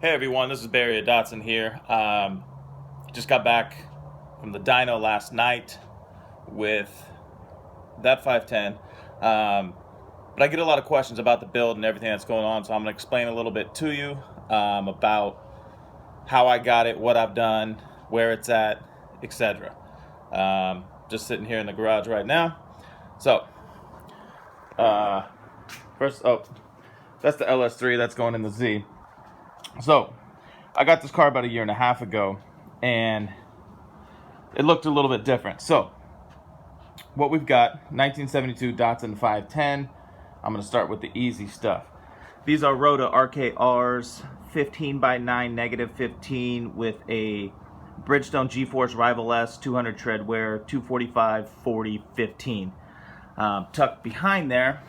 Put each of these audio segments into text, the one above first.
Hey everyone, this is Bayareadatsun here. Just got back from the dyno last night with that 510. But I get a lot of questions about the build and everything that's going on, so I'm going to explain a little bit to you about how I got it, what I've done, where it's at, etc. Just sitting here in the garage right now. So, first, that's the LS3 that's going in the Z. So, I got this car about a year and a half ago, and it looked a little bit different. So, what we've got, 1972 Datsun 510. I'm going to start with the easy stuff. These are Rota RKRs, 15x9 negative 15 with a Bridgestone G-Force Rival S 200 tread wear, 245 40 15. Tucked behind there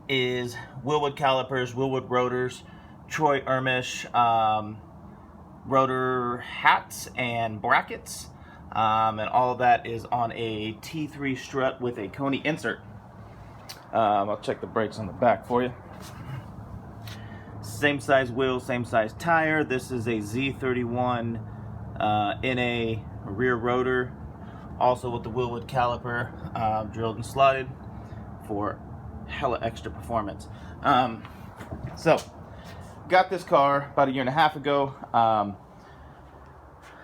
is Wilwood calipers, Wilwood rotors, Troy Ermish rotor hats and brackets, and all of that is on a T3 strut with a Coney insert. I'll check the brakes on the back for you. Same size wheel, same size tire. This is a Z31 NA rear rotor, also with the Wilwood caliper, drilled and slotted for hella extra performance. So, got this car about a year and a half ago.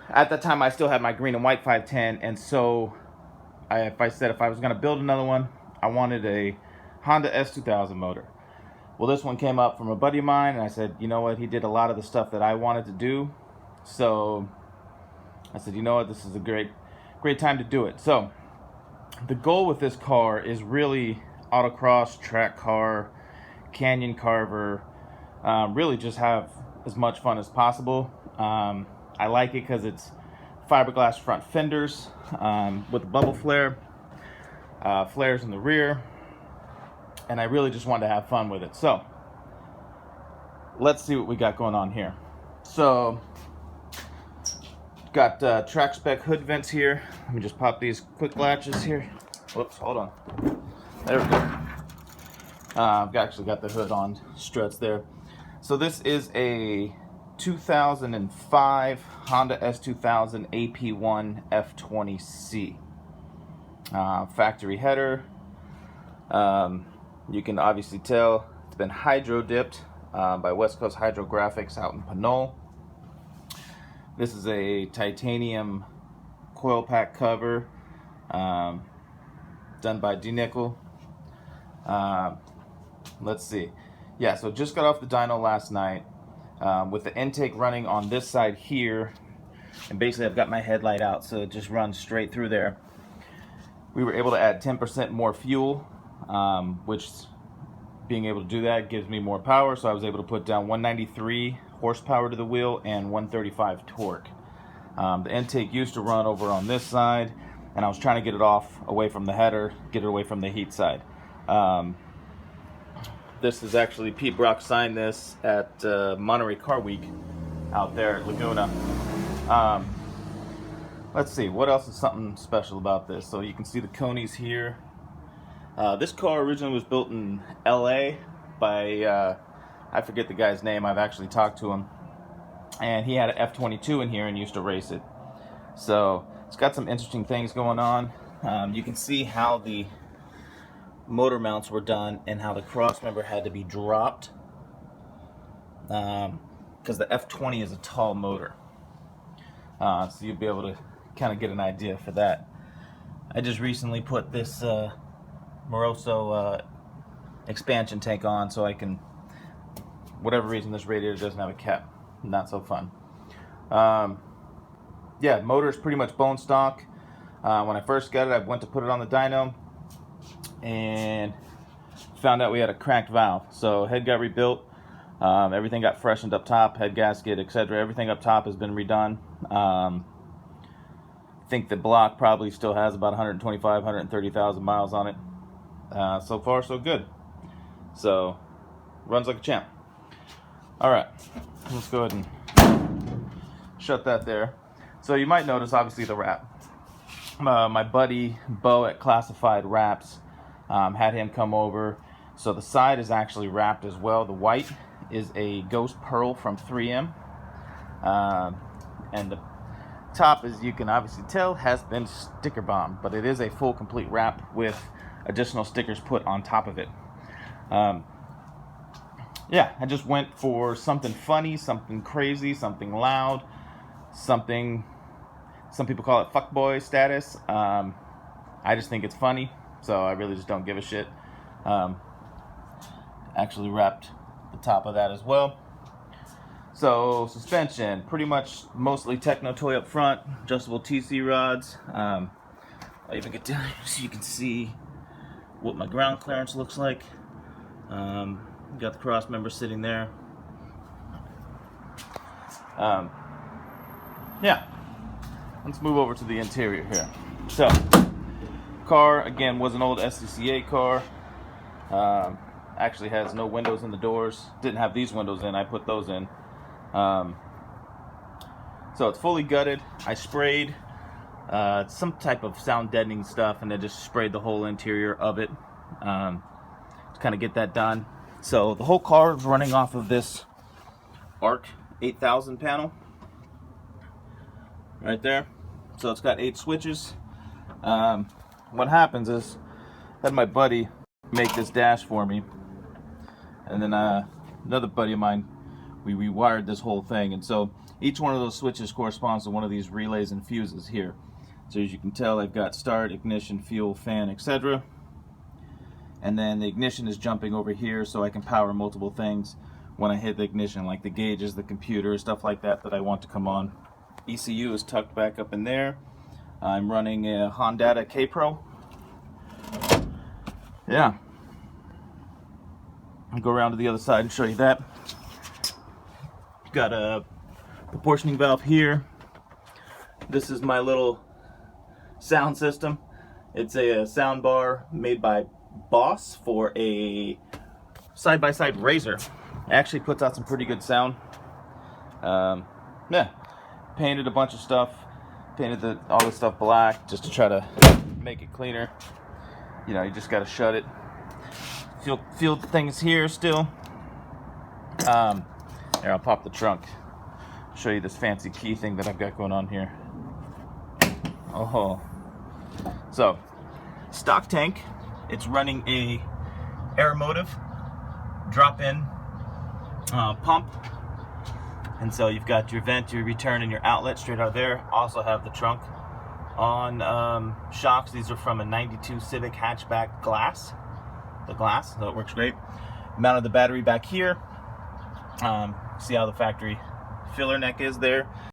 At that time, I still had my green and white 510, and so if I was going to build another one, I wanted a Honda S2000 motor. Well, this one came up from a buddy of mine, and I said, you know what, he did a lot of the stuff that I wanted to do, so I said, you know what, this is a great time to do it. So, the goal with this car is really autocross, track car, canyon carver, really just have as much fun as possible. I like it because it's fiberglass front fenders with a bubble flare, flares in the rear, and I really just wanted to have fun with it. So let's see what we got going on here. So got track spec hood vents here. Let me just pop these quick latches here. Whoops, hold on. There we go. I've actually got the hood on struts there. So this is a 2005 Honda S2000 AP1 f20c. Factory header. You can obviously tell it's been hydro dipped by West Coast Hydrographics out in Pinole. This is a titanium coil pack cover done by D-Nickel. Let's see. Yeah, so just got off the dyno last night with the intake running on this side here, and basically I've got my headlight out, so it just runs straight through there. We were able to add 10% more fuel, which being able to do that gives me more power, so I was able to put down 193 horsepower to the wheel and 135 torque. The intake used to run over on this side, and I was trying to get it away from the header, get it away from the heat side. This is actually, Pete Brock signed this at Monterey Car Week out there at Laguna. Let's see, what else is something special about this? So you can see the Coneys here. This car originally was built in LA by, I forget the guy's name, I've actually talked to him. And he had an F22 in here and used to race it. So it's got some interesting things going on. You can see how the motor mounts were done and how the cross member had to be dropped because the F20 is a tall motor, so you'll be able to kind of get an idea for that. I just recently put this Moroso expansion tank on, so I can, whatever reason this radiator doesn't have a cap, not so fun. Yeah, motor is pretty much bone stock. When I first got it, I went to put it on the dyno and found out we had a cracked valve. So head got rebuilt, everything got freshened up top, head gasket, etc. Everything up top has been redone. I think the block probably still has about 125, 130,000 miles on it. So far, so good. So, runs like a champ. Alright, let's go ahead and shut that there. So you might notice, obviously, the wrap. My buddy Bo at Classified Wraps had him come over. So the side is actually wrapped as well, the white, is a Ghost Pearl from 3M. And the top, as you can obviously tell, has been sticker bombed, but it is a full complete wrap with additional stickers put on top of it. Yeah, I just went for something funny, something crazy, something loud, something, some people call it fuckboy status. I just think it's funny, so I really just don't give a shit. Actually wrapped the top of that as well. So suspension, pretty much mostly Techno toy up front, adjustable TC rods. I'll even get down here so you can see what my ground clearance looks like. Got the cross member sitting there. Yeah, let's move over to the interior here. So, car again was an old s2000 car. Actually has no windows in the doors. Didn't have these windows in. I put those in. So it's fully gutted. I sprayed some type of sound deadening stuff, and then just sprayed the whole interior of it to kind of get that done. So the whole car is running off of this ARC 8000 panel right there. So it's got 8 switches. What happens is I had my buddy make this dash for me, and then another buddy of mine, we rewired this whole thing, and so each one of those switches corresponds to one of these relays and fuses here. So as you can tell, I've got start, ignition, fuel, fan, etc. And then the ignition is jumping over here so I can power multiple things when I hit the ignition, like the gauges, the computer, stuff like that I want to come on. ECU is tucked back up in there. I'm running a Hondatsun K-Pro. Yeah. I'll go around to the other side and show you that. Got a proportioning valve here. This is my little sound system. It's a sound bar made by Boss for a side-by-side razor. It actually puts out some pretty good sound. Yeah, painted a bunch of stuff. Painted all this stuff black just to try to make it cleaner. You know, you just got to shut it. Feel the things here still. Here, I'll pop the trunk. Show you this fancy key thing that I've got going on here. Oh, so stock tank. It's running a Aeromotive drop-in pump, and so you've got your vent, your return, and your outlet straight out there. Also have the trunk on shocks. These are from a '92 Civic hatchback glass. The glass, so it works great. Mounted the battery back here. See how the factory filler neck is there.